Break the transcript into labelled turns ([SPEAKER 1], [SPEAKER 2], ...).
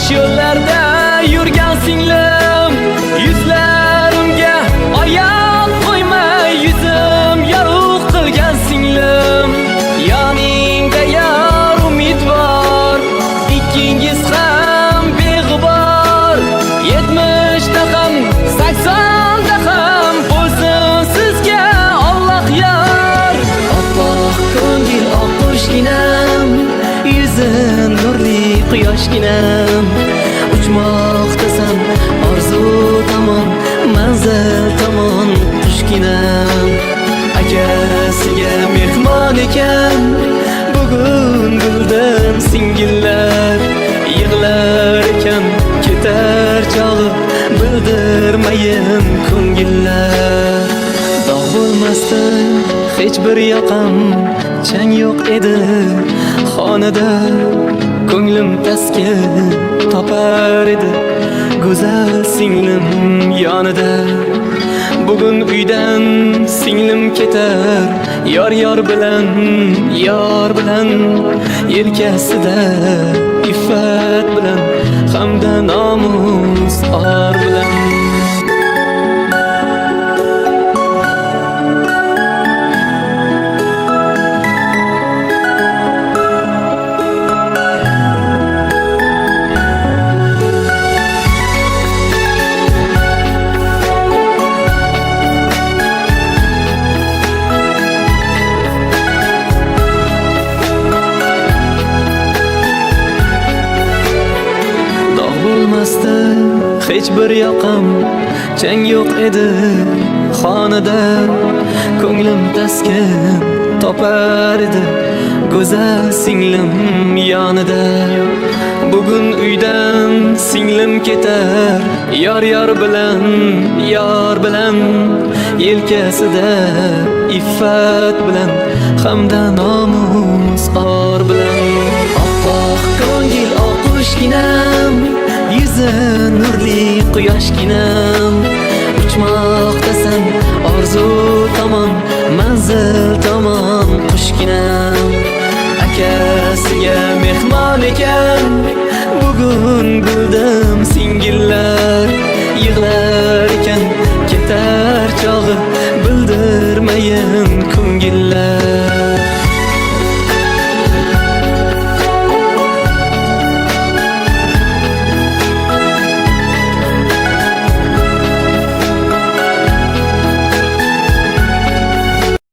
[SPEAKER 1] yosh yo'llarda yurgan singlim, yuzlarimga oyoq qo'ymay yuzim yorug' qilgan singlim. Yoningda yor umid bor, ikkingiz ham beg'ubor. 70 da ham 80 da ham bo'lsin sizga Alloh yor. Oppoq ko'ngil oqqushginam, yuzin nurli quyoshginam. Uchmoqdasan orzu tomon, manzil tomon qushginam. Akasiga mehmon ekan bugun bildim singillar. Yig'lar ekan ketar chog'i bildirmayin ko'ngillar. Dog' bo'lmasdi hech bir yoqam, chang yo'q edi xonada. Ko'nglim taskin topar edi go'zal singlim yonida. Bugun uydan singlim ketar, yor bilan, yor bilan. Yelkasida iffat bilan, hamda nomus or bilan. Bo'lmasdi hech bir yoqam, chang yo'q edi xonada. Ko'nglim taskin topar edi go'zal singlim yonida. Bugun uydan singlim ketar, yor bilan, yor bilan. Yelkasida iffat bilan, hamda nomus or bilan. Oppoq ko'ngil oqqushginam, yuzin nurli quyoshginam. Uchmoqdasan orzu tomon, manzil tomon qushginam. Akasiga mehmon ekan bugun bildim singillar. Yig'lar ekan ketar chog'i bildirmayin ko'ngillar.